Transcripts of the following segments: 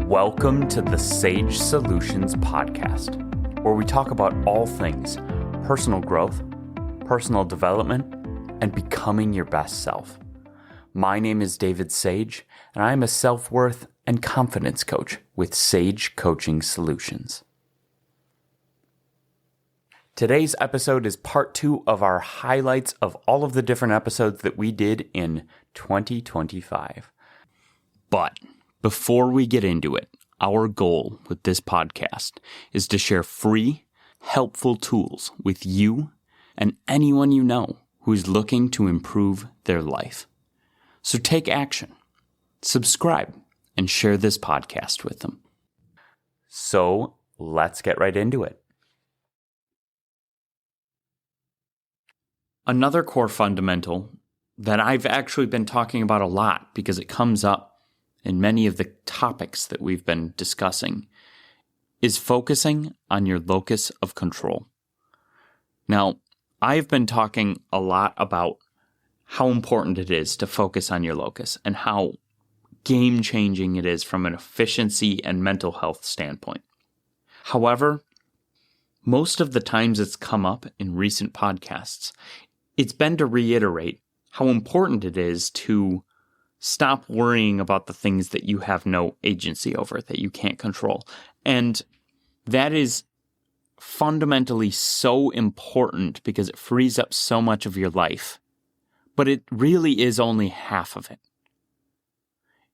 Welcome to the Sage Solutions Podcast, where we talk about all things personal growth, personal development, and becoming your best self. My name is David Sage, and I am a self-worth and confidence coach with Sage Coaching Solutions. Today's episode is part 2 of our highlights of all of the different episodes that we did in 2025. But before we get into it, our goal with this podcast is to share free, helpful tools with you and anyone you know who is looking to improve their life. So take action, subscribe, and share this podcast with them. So let's get right into it. Another core fundamental that I've actually been talking about a lot because it comes up in many of the topics that we've been discussing is focusing on your locus of control. Now, I've been talking a lot about how important it is to focus on your locus and how game-changing it is from an efficiency and mental health standpoint. However, most of the times it's come up in recent podcasts, it's been to reiterate how important it is to stop worrying about the things that you have no agency over, that you can't control. And that is fundamentally so important because it frees up so much of your life. But it really is only half of it.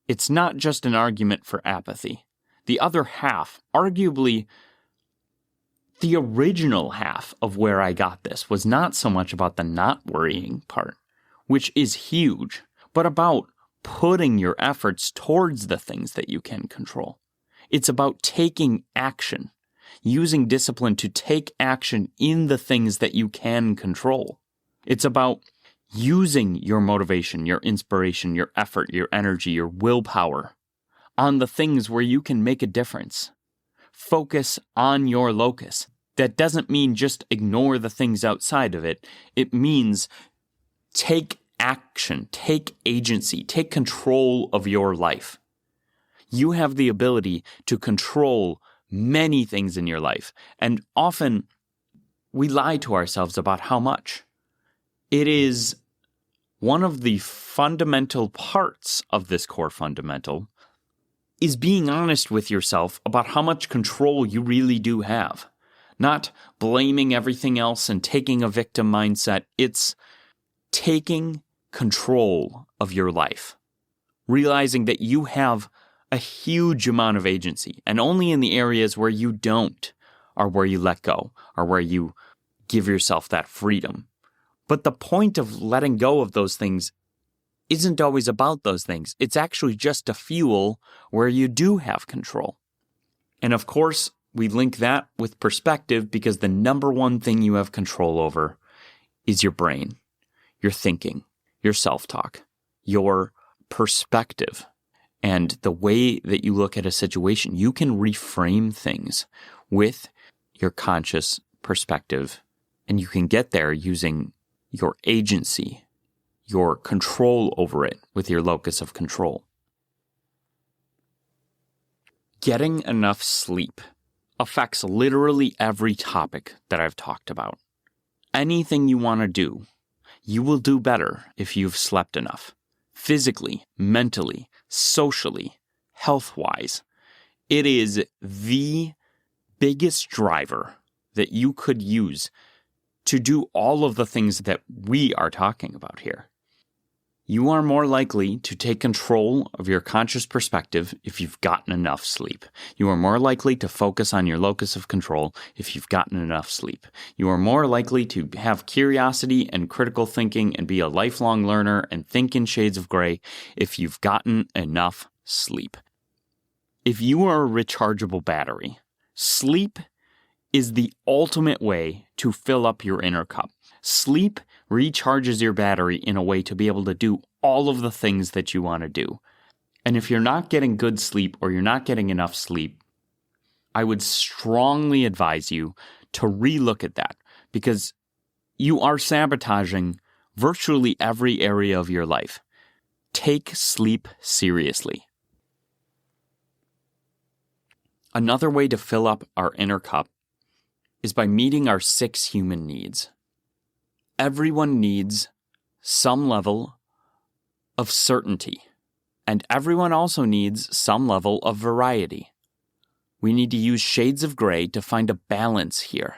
It's not just an argument for apathy. The other half, arguably the original half of where I got this, was not so much about the not worrying part, which is huge, but about putting your efforts towards the things that you can control. It's about taking action, using discipline to take action in the things that you can control. It's about using your motivation, your inspiration, your effort, your energy, your willpower on the things where you can make a difference. Focus on your locus. That doesn't mean just ignore the things outside of it. It means take action, take agency, take control of your life. You have the ability to control many things in your life, and often we lie to ourselves about how much. It is one of the fundamental parts of this core fundamental is being honest with yourself about how much control you really do have. Not blaming everything else and taking a victim mindset. It's taking control of your life, realizing that you have a huge amount of agency, and only in the areas where you don't are where you let go, or where you give yourself that freedom. But the point of letting go of those things isn't always about those things. It's actually just a fuel where you do have control. And of course, we link that with perspective because the number one thing you have control over is your brain, your thinking, your self-talk, your perspective, and the way that you look at a situation. You can reframe things with your conscious perspective, and you can get there using your agency, your control over it with your locus of control. Getting enough sleep affects literally every topic that I've talked about. Anything you want to do, you will do better if you've slept enough. Physically, mentally, socially, health-wise. It is the biggest driver that you could use to do all of the things that we are talking about here. You are more likely to take control of your conscious perspective if you've gotten enough sleep. You are more likely to focus on your locus of control if you've gotten enough sleep. You are more likely to have curiosity and critical thinking and be a lifelong learner and think in shades of gray if you've gotten enough sleep. If you are a rechargeable battery, sleep is the ultimate way to fill up your inner cup. Sleep recharges your battery in a way to be able to do all of the things that you want to do. And if you're not getting good sleep or you're not getting enough sleep, I would strongly advise you to relook at that because you are sabotaging virtually every area of your life. Take sleep seriously. Another way to fill up our inner cup is by meeting our 6 human needs. Everyone needs some level of certainty, and everyone also needs some level of variety. We need to use shades of gray to find a balance here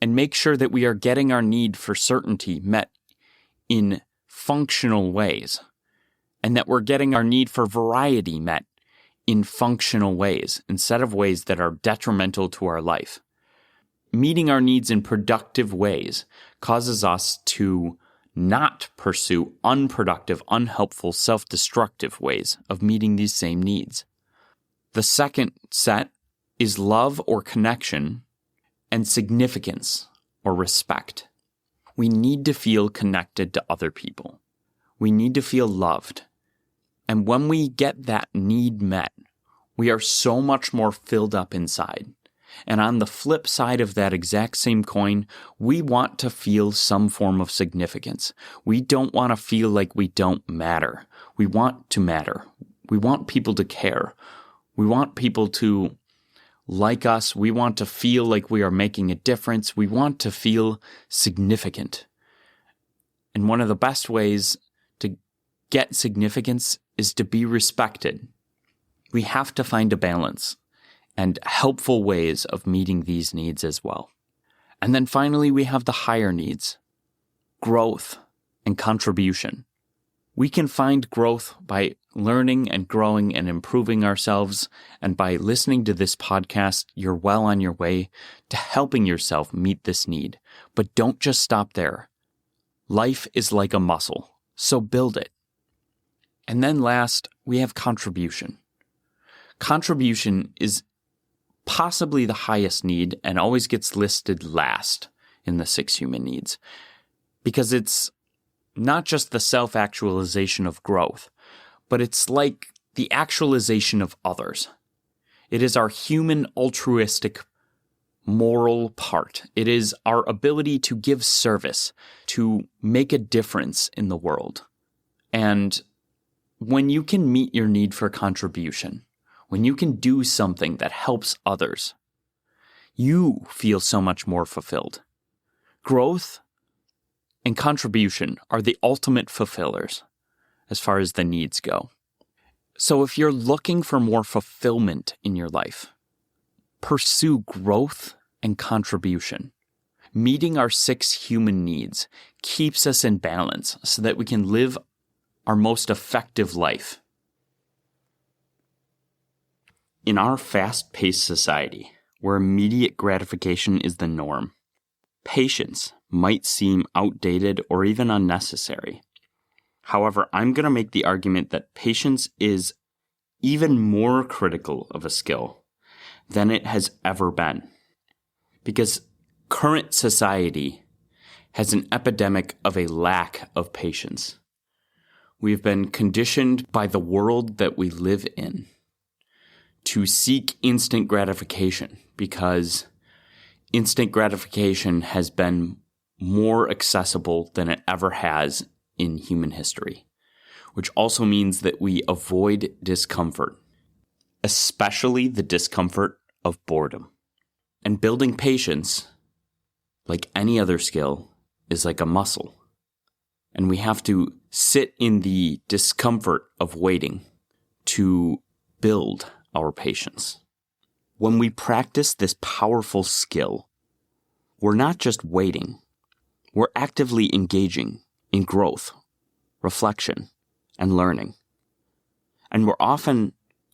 and make sure that we are getting our need for certainty met in functional ways, and that we're getting our need for variety met in functional ways instead of ways that are detrimental to our life. Meeting our needs in productive ways causes us to not pursue unproductive, unhelpful, self-destructive ways of meeting these same needs. The second set is love or connection and significance or respect. We need to feel connected to other people. We need to feel loved. And when we get that need met, we are so much more filled up inside. And on the flip side of that exact same coin, we want to feel some form of significance. We don't want to feel like we don't matter. We want to matter. We want people to care. We want people to like us. We want to feel like we are making a difference. We want to feel significant. And one of the best ways to get significance is to be respected. We have to find a balance and helpful ways of meeting these needs as well. And then finally, we have the higher needs, growth and contribution. We can find growth by learning and growing and improving ourselves, and by listening to this podcast, you're well on your way to helping yourself meet this need. But don't just stop there. Life is like a muscle, so build it. And then last, we have contribution. Contribution is possibly the highest need and always gets listed last in the 6 human needs, because it's not just the self-actualization of growth, but it's like the actualization of others. It is our human altruistic moral part. It is our ability to give service, to make a difference in the world. And when you can meet your need for contribution, when you can do something that helps others, you feel so much more fulfilled. Growth and contribution are the ultimate fulfillers as far as the needs go. So if you're looking for more fulfillment in your life, pursue growth and contribution. Meeting our 6 human needs keeps us in balance so that we can live our most effective life. In our fast-paced society, where immediate gratification is the norm, patience might seem outdated or even unnecessary. However, I'm going to make the argument that patience is even more critical of a skill than it has ever been. Because current society has an epidemic of a lack of patience. We've been conditioned by the world that we live in to seek instant gratification, because instant gratification has been more accessible than it ever has in human history, which also means that we avoid discomfort, especially the discomfort of boredom. And building patience, like any other skill, is like a muscle. And we have to sit in the discomfort of waiting to build our patience. When we practice this powerful skill, we're not just waiting, we're actively engaging in growth, reflection, and learning. And we're often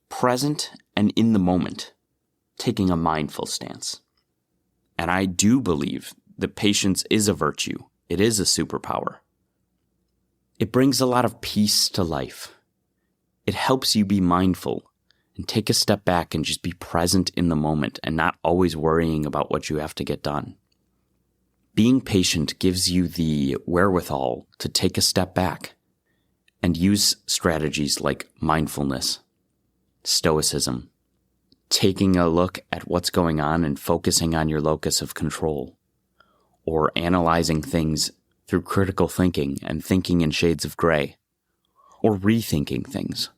present and in the moment, taking a mindful stance. And I do believe that patience is a virtue. It is a superpower. It brings a lot of peace to life. It helps you be mindful and take a step back and just be present in the moment and not always worrying about what you have to get done. Being patient gives you the wherewithal to take a step back and use strategies like mindfulness, stoicism, taking a look at what's going on and focusing on your locus of control, or analyzing things through critical thinking and thinking in shades of gray, or rethinking things.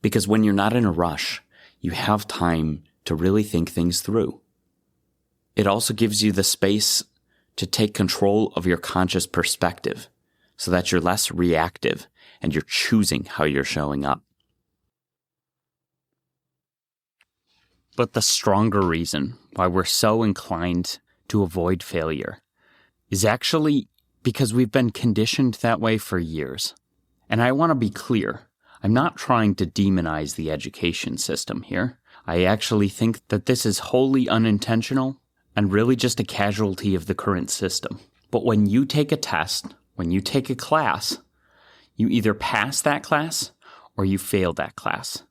Because when you're not in a rush, you have time to really think things through. It also gives you the space to take control of your conscious perspective so that you're less reactive and you're choosing how you're showing up. But the stronger reason why we're so inclined to avoid failure is actually because we've been conditioned that way for years. And I want to be clear, I'm not trying to demonize the education system here. I actually think that this is wholly unintentional and really just a casualty of the current system. But when you take a test, when you take a class, you either pass that class or you fail that class.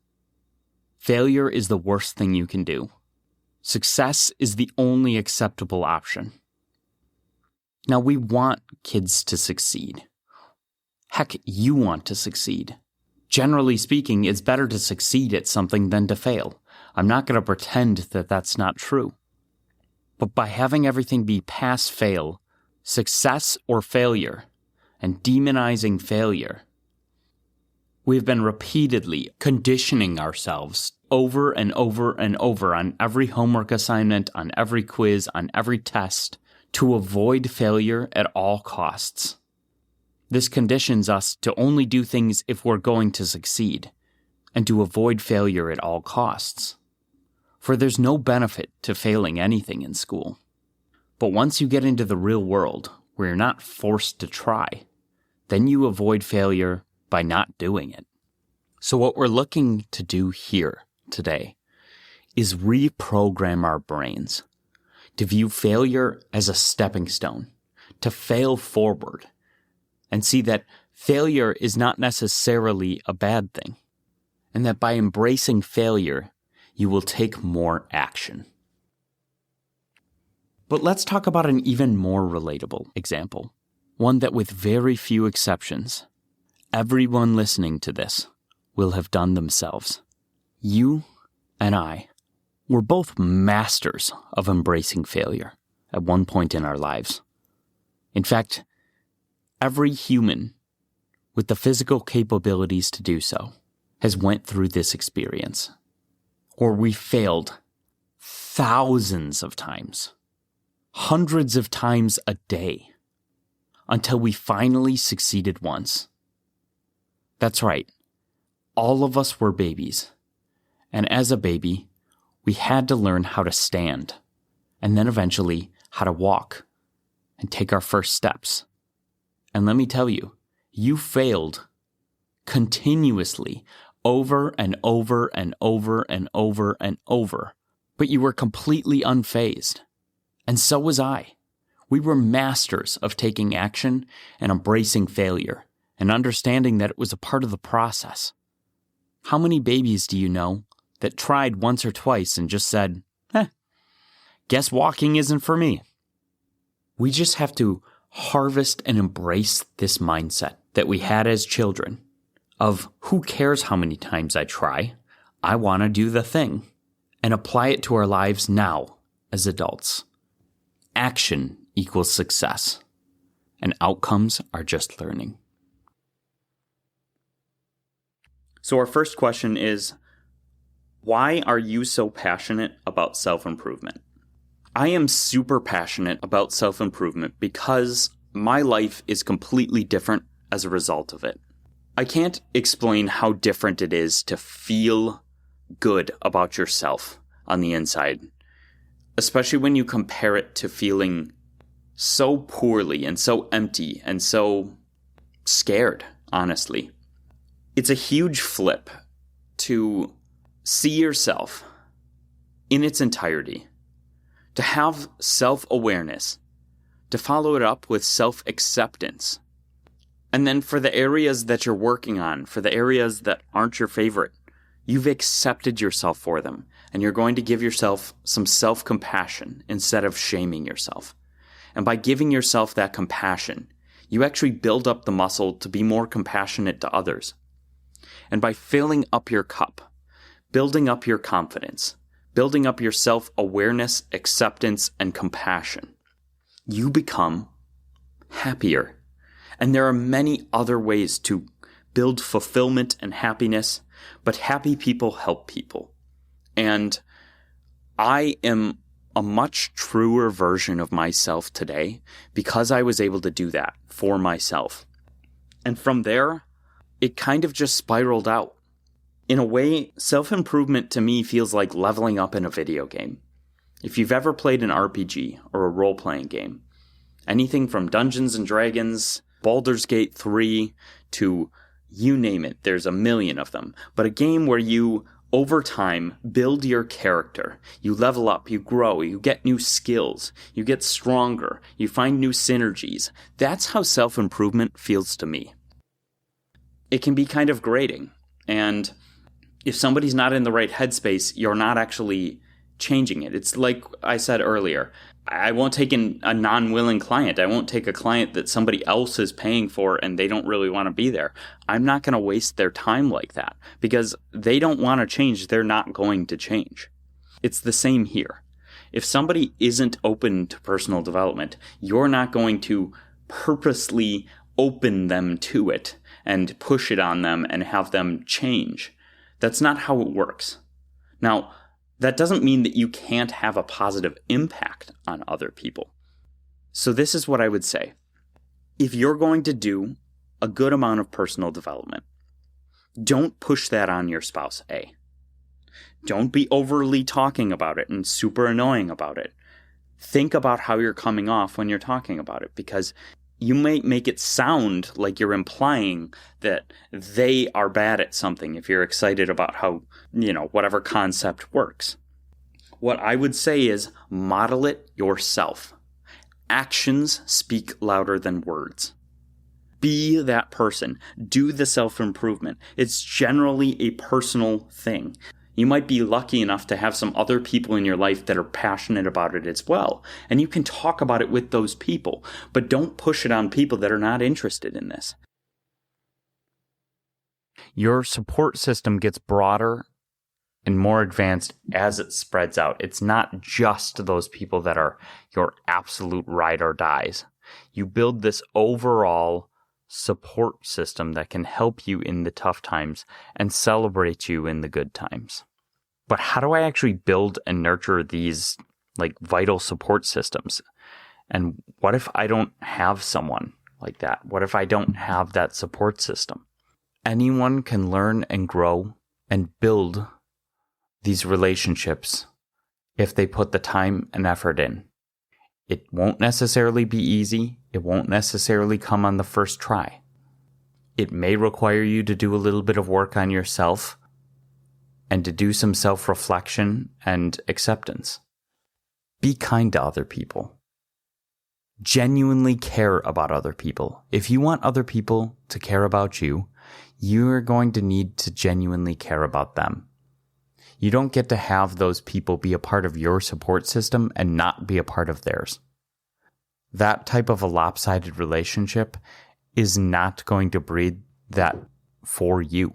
Failure is the worst thing you can do. Success is the only acceptable option. Now, we want kids to succeed. Heck, you want to succeed. Generally speaking, it's better to succeed at something than to fail. I'm not going to pretend that that's not true. But by having everything be pass-fail, success or failure, and demonizing failure, we've been repeatedly conditioning ourselves over and over and over on every homework assignment, on every quiz, on every test, to avoid failure at all costs. This conditions us to only do things if we're going to succeed, and to avoid failure at all costs. For there's no benefit to failing anything in school. But once you get into the real world, where you're not forced to try, then you avoid failure by not doing it. So what we're looking to do here today is reprogram our brains to view failure as a stepping stone, to fail forward, and see that failure is not necessarily a bad thing, and that by embracing failure, you will take more action. But let's talk about an even more relatable example, one that with very few exceptions, everyone listening to this will have done themselves. You and I were both masters of embracing failure at one point in our lives. In fact, every human with the physical capabilities to do so has went through this experience, or we failed thousands of times, hundreds of times a day, until we finally succeeded once. That's right. All of us were babies. And as a baby, we had to learn how to stand, and then eventually how to walk and take our first steps. And let me tell you, you failed continuously over and over and over and over and over, but you were completely unfazed. And so was I. We were masters of taking action and embracing failure and understanding that it was a part of the process. How many babies do you know that tried once or twice and just said, guess walking isn't for me? We just have to harvest and embrace this mindset that we had as children of who cares how many times I try, I want to do the thing, and apply it to our lives now as adults. Action equals success, and outcomes are just learning. So our first question is, why are you so passionate about self-improvement? I am super passionate about self-improvement because my life is completely different as a result of it. I can't explain how different it is to feel good about yourself on the inside, especially when you compare it to feeling so poorly and so empty and so scared, honestly. It's a huge flip to see yourself in its entirety, to have self-awareness, to follow it up with self-acceptance, and then for the areas that you're working on, for the areas that aren't your favorite, you've accepted yourself for them, and you're going to give yourself some self-compassion instead of shaming yourself. And by giving yourself that compassion, you actually build up the muscle to be more compassionate to others. And by filling up your cup, building up your confidence, building up your self-awareness, acceptance, and compassion, you become happier. And there are many other ways to build fulfillment and happiness, but happy people help people. And I am a much truer version of myself today because I was able to do that for myself. And from there, it kind of just spiraled out. In a way, self-improvement to me feels like leveling up in a video game. If you've ever played an RPG or a role-playing game, anything from Dungeons & Dragons, Baldur's Gate 3, to you name it, there's a million of them. But a game where you, over time, build your character. You level up, you grow, you get new skills, you get stronger, you find new synergies. That's how self-improvement feels to me. It can be kind of grating, and if somebody's not in the right headspace, you're not actually changing it. It's like I said earlier, I won't take a non-willing client. I won't take a client that somebody else is paying for and they don't really want to be there. I'm not going to waste their time like that because they don't want to change. They're not going to change. It's the same here. If somebody isn't open to personal development, you're not going to purposely open them to it and push it on them and have them change. That's not how it works. Now, that doesn't mean that you can't have a positive impact on other people. So this is what I would say. If you're going to do a good amount of personal development, don't push that on your spouse, A. Don't be overly talking about it and super annoying about it. Think about how you're coming off when you're talking about it, because you might make it sound like you're implying that they are bad at something if you're excited about how, whatever concept works. What I would say is model it yourself. Actions speak louder than words. Be that person. Do the self-improvement. It's generally a personal thing. You might be lucky enough to have some other people in your life that are passionate about it as well. And you can talk about it with those people, but don't push it on people that are not interested in this. Your support system gets broader and more advanced as it spreads out. It's not just those people that are your absolute ride or dies. You build this overall support system that can help you in the tough times and celebrate you in the good times. But how do I actually build and nurture these vital support systems? And what if I don't have someone like that? What if I don't have that support system? Anyone can learn and grow and build these relationships if they put the time and effort in. It won't necessarily be easy. It won't necessarily come on the first try. It may require you to do a little bit of work on yourself and to do some self-reflection and acceptance. Be kind to other people. Genuinely care about other people. If you want other people to care about you, you're going to need to genuinely care about them. You don't get to have those people be a part of your support system and not be a part of theirs. That type of a lopsided relationship is not going to breed that for you.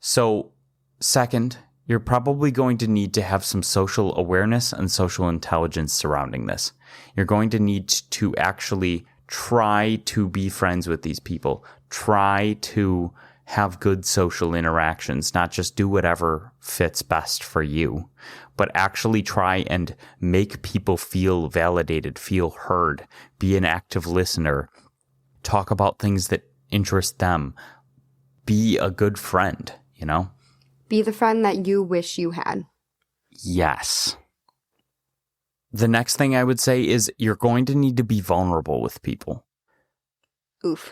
So, second, you're probably going to need to have some social awareness and social intelligence surrounding this. You're going to need to actually try to be friends with these people. Try to have good social interactions, not just do whatever fits best for you, but actually try and make people feel validated, feel heard, be an active listener, talk about things that interest them, be a good friend, Be the friend that you wish you had. Yes. The next thing I would say is you're going to need to be vulnerable with people. Oof.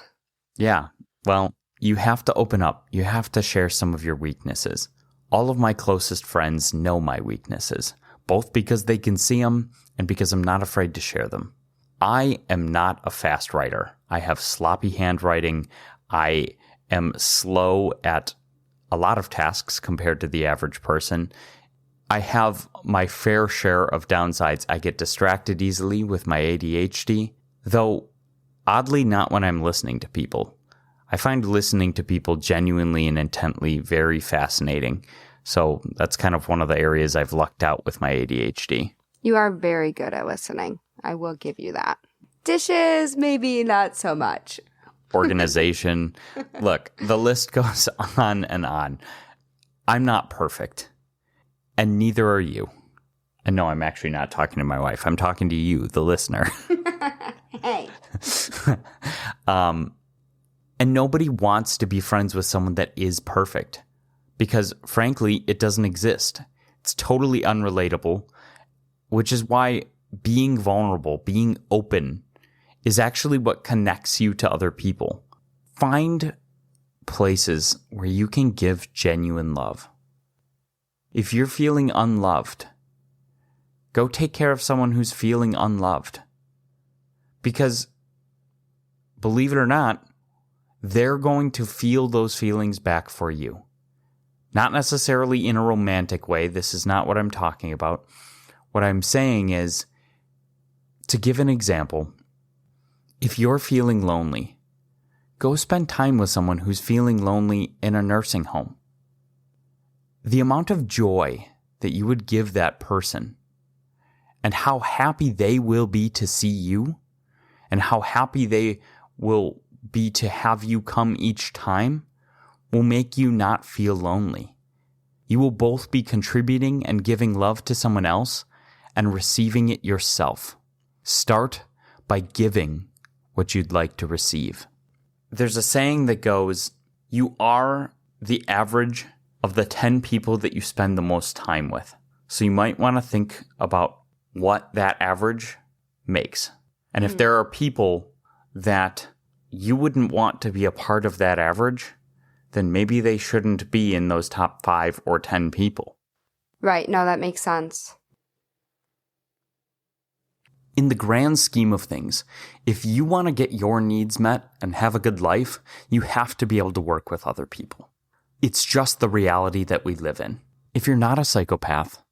Yeah, well, you have to open up. You have to share some of your weaknesses. All of my closest friends know my weaknesses, both because they can see them and because I'm not afraid to share them. I am not a fast writer. I have sloppy handwriting. I am slow at a lot of tasks compared to the average person. I have my fair share of downsides. I get distracted easily with my ADHD, though oddly not when I'm listening to people. I find listening to people genuinely and intently very fascinating. So that's kind of one of the areas I've lucked out with my ADHD. You are very good at listening. I will give you that. Dishes, maybe not so much. Organization. Look, the list goes on and on. I'm not perfect. and neither are you. And no, I'm actually not talking to my wife. I'm talking to you, the listener. Hey. And nobody wants to be friends with someone that is perfect because, frankly, it doesn't exist. It's totally unrelatable, which is why being vulnerable, being open, is actually what connects you to other people. Find places where you can give genuine love. If you're feeling unloved, go take care of someone who's feeling unloved. Because, believe it or not, they're going to feel those feelings back for you. Not necessarily in a romantic way. This is not what I'm talking about. What I'm saying is, to give an example, if you're feeling lonely, go spend time with someone who's feeling lonely in a nursing home. The amount of joy that you would give that person and how happy they will be to see you and how happy they will be to have you come each time will make you not feel lonely. You will both be contributing and giving love to someone else and receiving it yourself. Start by giving what you'd like to receive. There's a saying that goes, you are the average of the 10 people that you spend the most time with. So you might want to think about what that average makes. And if there are people that you wouldn't want to be a part of that average, then maybe they shouldn't be in those top 5 or 10 people. Right. No, that makes sense. In the grand scheme of things, if you want to get your needs met and have a good life, you have to be able to work with other people. It's just the reality that we live in. If you're not a psychopath,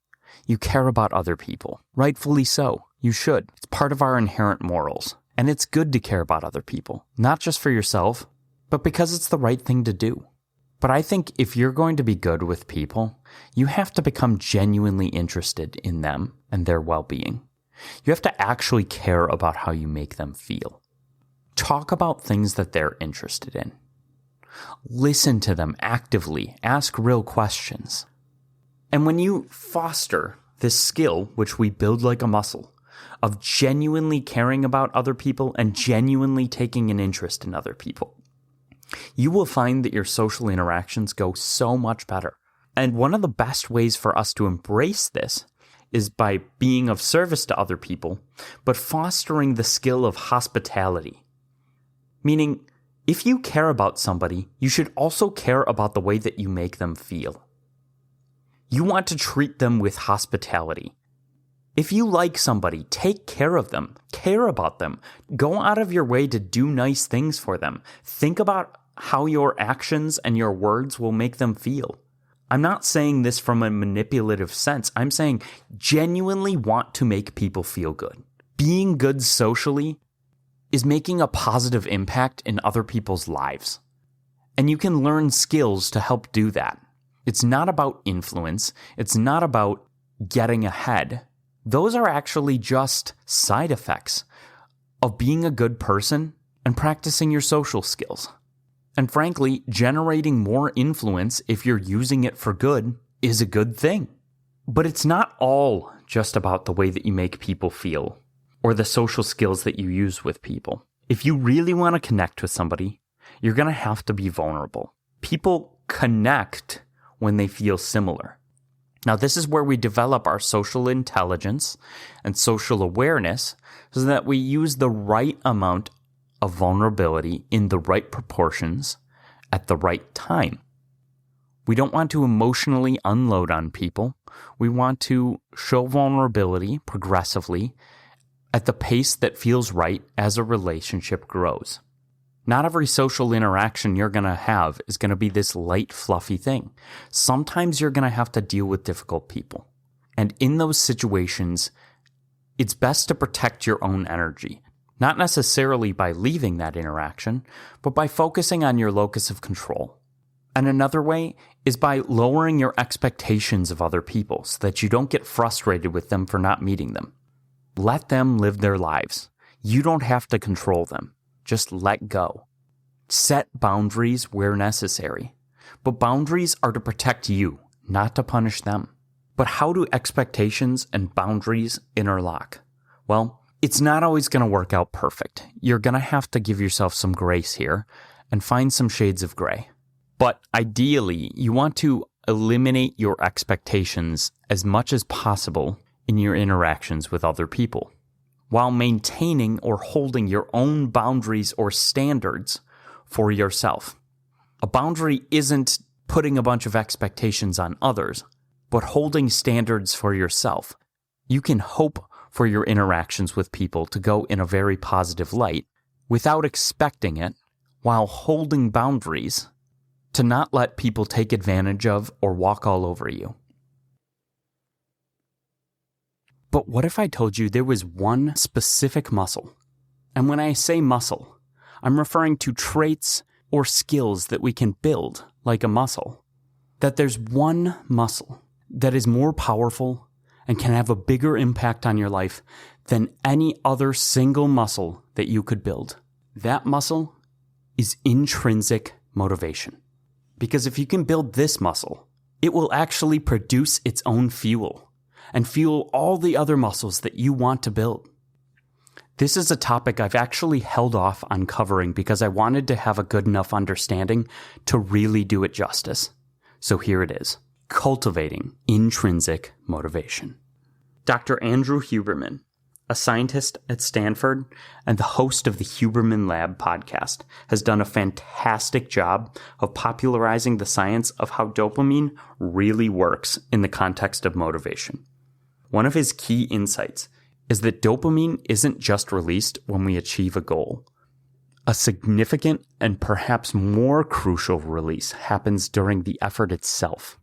you care about other people. Rightfully so. You should. It's part of our inherent morals. And it's good to care about other people, not just for yourself, but because it's the right thing to do. But I think if you're going to be good with people, you have to become genuinely interested in them and their well-being. You have to actually care about how you make them feel. Talk about things that they're interested in. Listen to them actively. Ask real questions. And when you foster this skill, which we build like a muscle, of genuinely caring about other people and genuinely taking an interest in other people, you will find that your social interactions go so much better. And one of the best ways for us to embrace this is by being of service to other people, but fostering the skill of hospitality. Meaning, if you care about somebody, you should also care about the way that you make them feel. You want to treat them with hospitality. If you like somebody, take care of them, care about them, go out of your way to do nice things for them. Think about how your actions and your words will make them feel. I'm not saying this from a manipulative sense. I'm saying genuinely want to make people feel good. Being good socially is making a positive impact in other people's lives. And you can learn skills to help do that. It's not about influence. It's not about getting ahead. Those are actually just side effects of being a good person and practicing your social skills. And frankly, generating more influence if you're using it for good is a good thing. But it's not all just about the way that you make people feel or the social skills that you use with people. If you really want to connect with somebody, you're going to have to be vulnerable. People connect when they feel similar. Now, this is where we develop our social intelligence and social awareness so that we use the right amount of vulnerability in the right proportions at the right time. We don't want to emotionally unload on people. We want to show vulnerability progressively at the pace that feels right as a relationship grows. Not every social interaction you're going to have is going to be this light, fluffy thing. Sometimes you're going to have to deal with difficult people. And in those situations, it's best to protect your own energy. Not necessarily by leaving that interaction, but by focusing on your locus of control. And another way is by lowering your expectations of other people so that you don't get frustrated with them for not meeting them. Let them live their lives. You don't have to control them. Just let go. Set boundaries where necessary. But boundaries are to protect you, not to punish them. But how do expectations and boundaries interlock? Well, it's not always going to work out perfect. You're going to have to give yourself some grace here and find some shades of gray. But ideally, you want to eliminate your expectations as much as possible in your interactions with other people, while maintaining or holding your own boundaries or standards for yourself. A boundary isn't putting a bunch of expectations on others, but holding standards for yourself. You can hope for your interactions with people to go in a very positive light without expecting it, while holding boundaries to not let people take advantage of or walk all over you. But what if I told you there was one specific muscle? And when I say muscle, I'm referring to traits or skills that we can build like a muscle. That there's one muscle that is more powerful and can have a bigger impact on your life than any other single muscle that you could build. That muscle is intrinsic motivation. Because if you can build this muscle, it will actually produce its own fuel and fuel all the other muscles that you want to build. This is a topic I've actually held off on covering because I wanted to have a good enough understanding to really do it justice. So here it is. Cultivating intrinsic motivation. Dr. Andrew Huberman, a scientist at Stanford and the host of the Huberman Lab podcast, has done a fantastic job of popularizing the science of how dopamine really works in the context of motivation. One of his key insights is that dopamine isn't just released when we achieve a goal. A significant and perhaps more crucial release happens during the effort itself,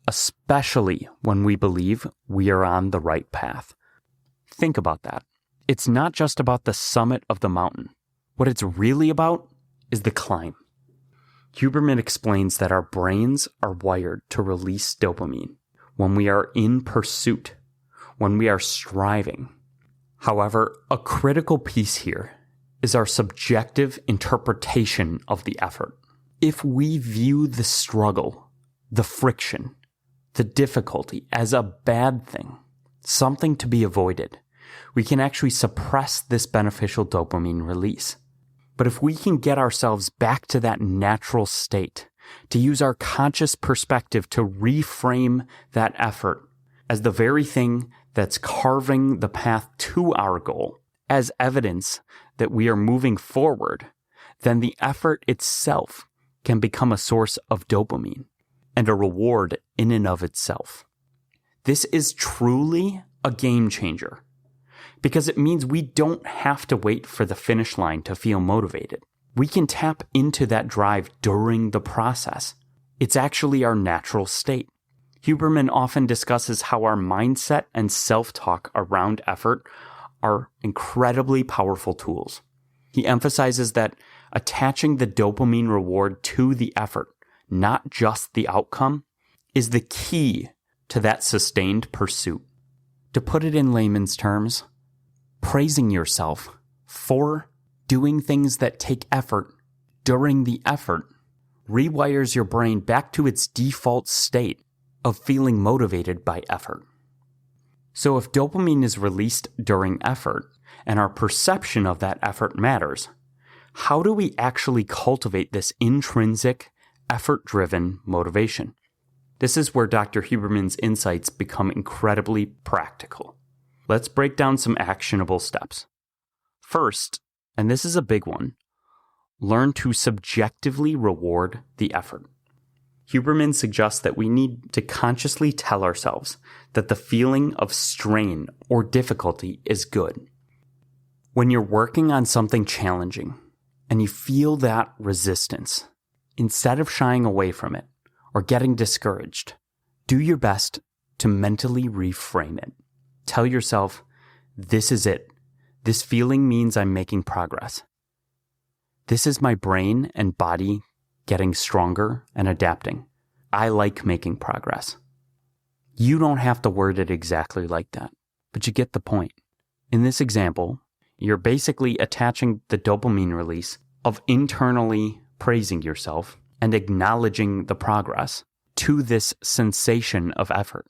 especially when we believe we are on the right path. Think about that. It's not just about the summit of the mountain. What it's really about is the climb. Huberman explains that our brains are wired to release dopamine when we are in pursuit, when we are striving. However, a critical piece here is our subjective interpretation of the effort. If we view the struggle, the friction, the difficulty as a bad thing, something to be avoided, we can actually suppress this beneficial dopamine release. But if we can get ourselves back to that natural state, to use our conscious perspective to reframe that effort as the very thing that's carving the path to our goal, as evidence that we are moving forward, then the effort itself can become a source of dopamine and a reward in and of itself. This is truly a game changer because it means we don't have to wait for the finish line to feel motivated. We can tap into that drive during the process. It's actually our natural state. Huberman often discusses how our mindset and self-talk around effort are incredibly powerful tools. He emphasizes that attaching the dopamine reward to the effort, not just the outcome, is the key to that sustained pursuit. To put it in layman's terms, praising yourself for doing things that take effort during the effort rewires your brain back to its default state of feeling motivated by effort. So if dopamine is released during effort and our perception of that effort matters, how do we actually cultivate this intrinsic, effort-driven motivation? This is where Dr. Huberman's insights become incredibly practical. Let's break down some actionable steps. First, and this is a big one, learn to subjectively reward the effort. Huberman suggests that we need to consciously tell ourselves that the feeling of strain or difficulty is good. When you're working on something challenging and you feel that resistance, instead of shying away from it or getting discouraged, do your best to mentally reframe it. Tell yourself, this is it. This feeling means I'm making progress. This is my brain and body getting stronger and adapting. I like making progress. You don't have to word it exactly like that, but you get the point. In this example, you're basically attaching the dopamine release of internally praising yourself and acknowledging the progress to this sensation of effort.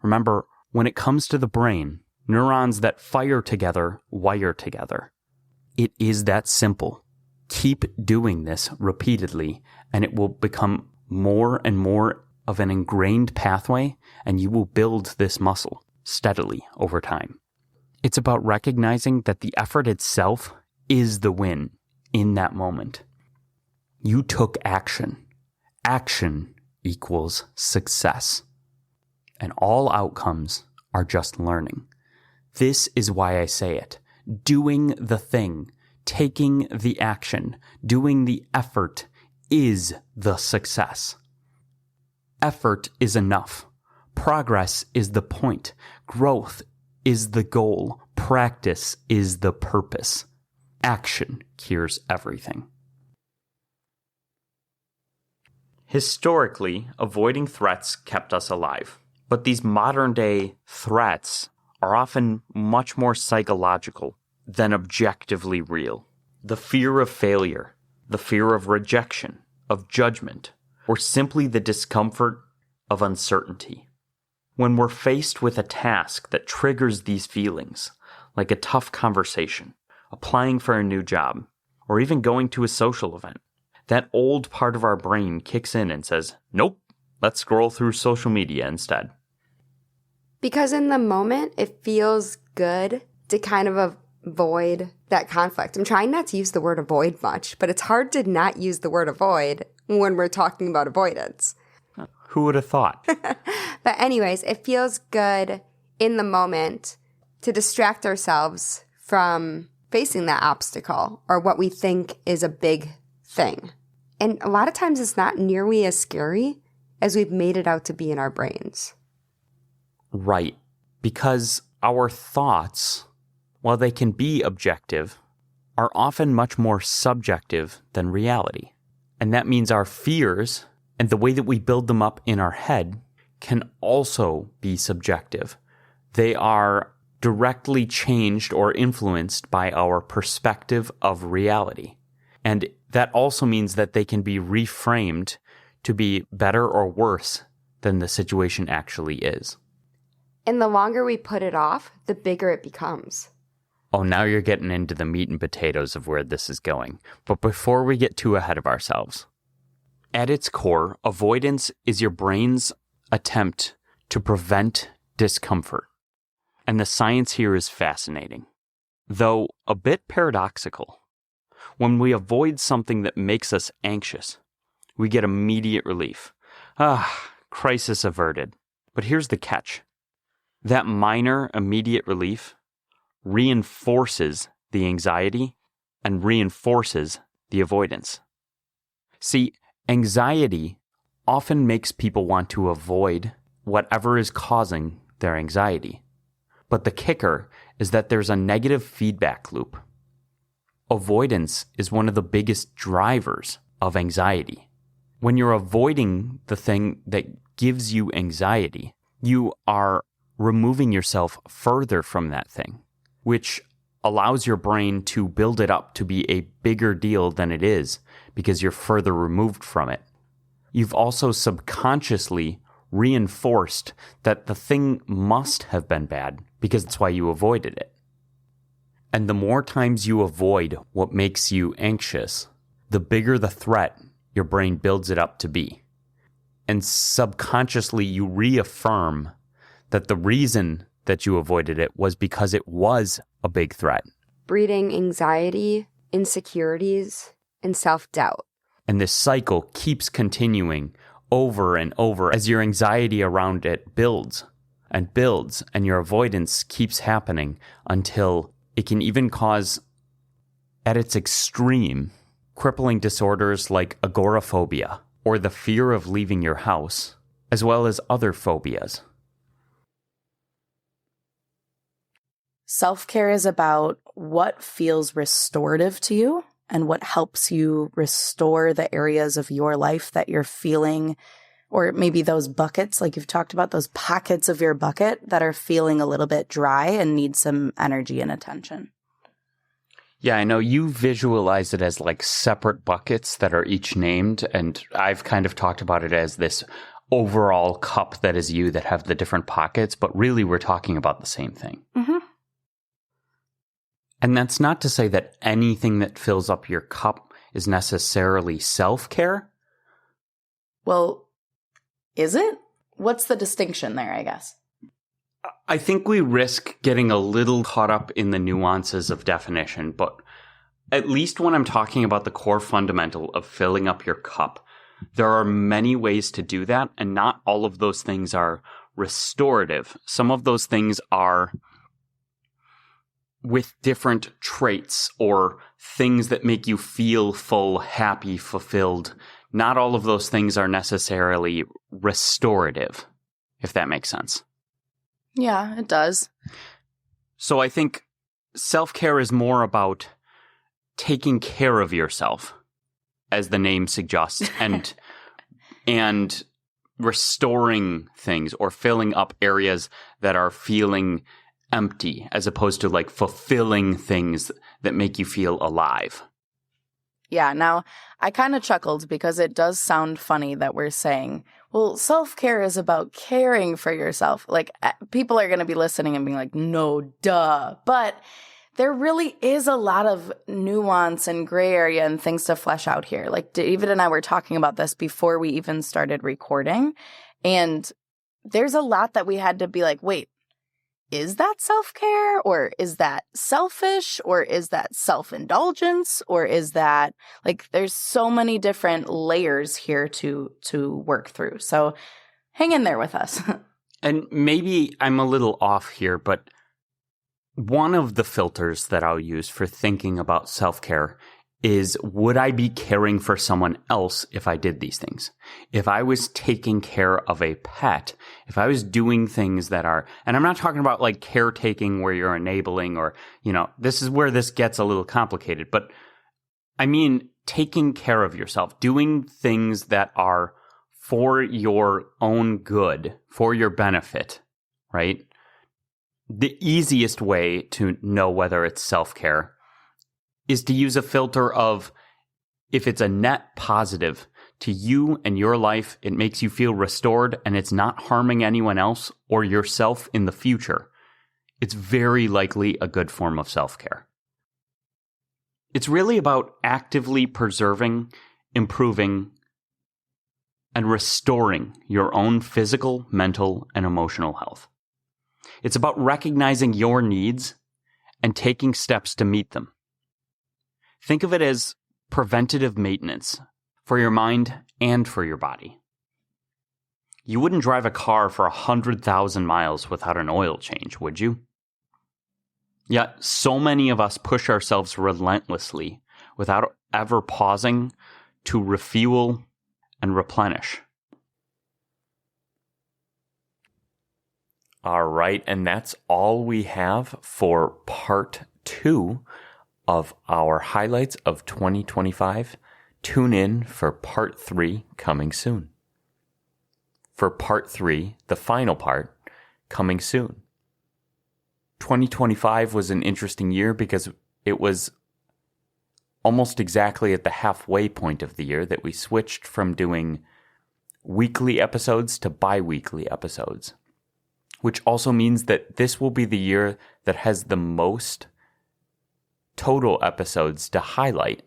Remember, when it comes to the brain, neurons that fire together wire together. It is that simple. Keep doing this repeatedly, and it will become more and more of an ingrained pathway, and you will build this muscle steadily over time. It's about recognizing that the effort itself is the win in that moment. You took action. Action equals success. And all outcomes are just learning. This is why I say it. Doing the thing, taking the action, doing the effort is the success. Effort is enough. Progress is the point. Growth is the goal. Practice is the purpose. Action cures everything. Historically, avoiding threats kept us alive. But these modern-day threats are often much more psychological than objectively real. The fear of failure, the fear of rejection, of judgment, or simply the discomfort of uncertainty. When we're faced with a task that triggers these feelings, like a tough conversation, applying for a new job, or even going to a social event, that old part of our brain kicks in and says, nope, let's scroll through social media instead. Because in the moment, it feels good to kind of avoid that conflict. I'm trying not to use the word avoid much, but it's hard to not use the word avoid when we're talking about avoidance. Who would have thought? But anyways, it feels good in the moment to distract ourselves from facing that obstacle or what we think is a big thing. And a lot of times it's not nearly as scary as we've made it out to be in our brains. Right. Because our thoughts, while they can be objective, are often much more subjective than reality. And that means our fears and the way that we build them up in our head can also be subjective. They are directly changed or influenced by our perspective of reality. And that also means that they can be reframed to be better or worse than the situation actually is. And the longer we put it off, the bigger it becomes. Oh, now you're getting into the meat and potatoes of where this is going. But before we get too ahead of ourselves, at its core, avoidance is your brain's attempt to prevent discomfort. And the science here is fascinating, though a bit paradoxical. When we avoid something that makes us anxious, we get immediate relief. Crisis averted. But here's the catch. That minor immediate relief reinforces the anxiety and reinforces the avoidance. See, anxiety often makes people want to avoid whatever is causing their anxiety. But the kicker is that there's a negative feedback loop. Avoidance is one of the biggest drivers of anxiety. When you're avoiding the thing that gives you anxiety, you are removing yourself further from that thing, which allows your brain to build it up to be a bigger deal than it is because you're further removed from it. You've also subconsciously reinforced that the thing must have been bad because that's why you avoided it. And the more times you avoid what makes you anxious, the bigger the threat your brain builds it up to be. And subconsciously you reaffirm that the reason that you avoided it was because it was a big threat. Breeding anxiety, insecurities, and self-doubt. And this cycle keeps continuing over and over as your anxiety around it builds and builds, and your avoidance keeps happening until it can even cause, at its extreme, crippling disorders like agoraphobia or the fear of leaving your house, as well as other phobias. Self-care is about what feels restorative to you and what helps you restore the areas of your life that you're feeling, or maybe those buckets, like you've talked about, those pockets of your bucket that are feeling a little bit dry and need some energy and attention. Yeah, I know you visualize it as like separate buckets that are each named, and I've kind of talked about it as this overall cup that is you that have the different pockets, but really we're talking about the same thing. Mm-hmm. And that's not to say that anything that fills up your cup is necessarily self-care. Well, is it? What's the distinction there, I guess? I think we risk getting a little caught up in the nuances of definition, but at least when I'm talking about the core fundamental of filling up your cup, there are many ways to do that, and not all of those things are restorative. Some of those things are with different traits or things that make you feel full, happy, fulfilled. Not all of those things are necessarily restorative, if that makes sense. Yeah, it does. So I think self-care is more about taking care of yourself, as the name suggests, and restoring things or filling up areas that are feeling empty, as opposed to like fulfilling things that make you feel alive. Yeah, now I kind of chuckled because it does sound funny that we're saying, well, self-care is about caring for yourself. Like, people are going to be listening and being like, no, duh. But there really is a lot of nuance and gray area and things to flesh out here. Like, David and I were talking about this before we even started recording. And there's a lot that we had to be like, wait, is that self-care, or is that selfish, or is that self-indulgence, or is that, like, there's so many different layers here to work through. So hang in there with us. And maybe I'm a little off here, but one of the filters that I'll use for thinking about self-care is, would I be caring for someone else if I did these things? If I was taking care of a pet, if I was doing things that are, and I'm not talking about like caretaking where you're enabling or, this is where this gets a little complicated, but I mean, taking care of yourself, doing things that are for your own good, for your benefit, right? The easiest way to know whether it's self-care is to use a filter of, if it's a net positive to you and your life, it makes you feel restored and it's not harming anyone else or yourself in the future, it's very likely a good form of self-care. It's really about actively preserving, improving, and restoring your own physical, mental, and emotional health. It's about recognizing your needs and taking steps to meet them. Think of it as preventative maintenance for your mind and for your body. You wouldn't drive a car for 100,000 miles without an oil change, would you? Yet, so many of us push ourselves relentlessly without ever pausing to refuel and replenish. All right, and that's all we have for part 2 of our highlights of 2025. Tune in for part 3 coming soon. For part 3, the final part, coming soon. 2025 was an interesting year because it was almost exactly at the halfway point of the year that we switched from doing weekly episodes to bi-weekly episodes, which also means that this will be the year that has the most total episodes to highlight,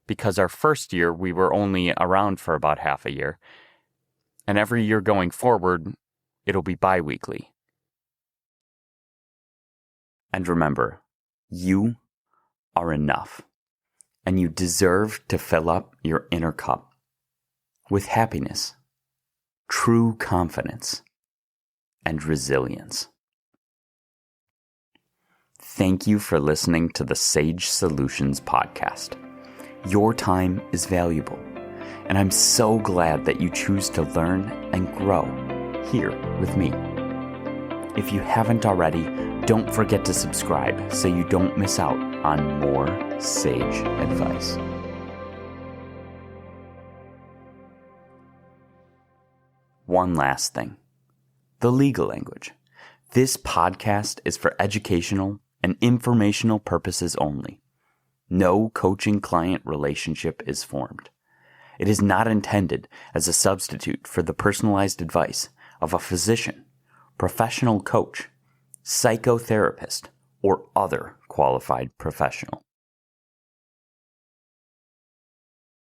because our first year we were only around for about half a year, and every year going forward it'll be bi-weekly. And remember, you are enough, and you deserve to fill up your inner cup with happiness, true confidence, and resilience. Thank you for listening to the Sage Solutions podcast. Your time is valuable, and I'm so glad that you choose to learn and grow here with me. If you haven't already, don't forget to subscribe so you don't miss out on more sage advice. One last thing. The legal language. This podcast is for educational and informational purposes only. No coaching-client relationship is formed. It is not intended as a substitute for the personalized advice of a physician, professional coach, psychotherapist, or other qualified professional.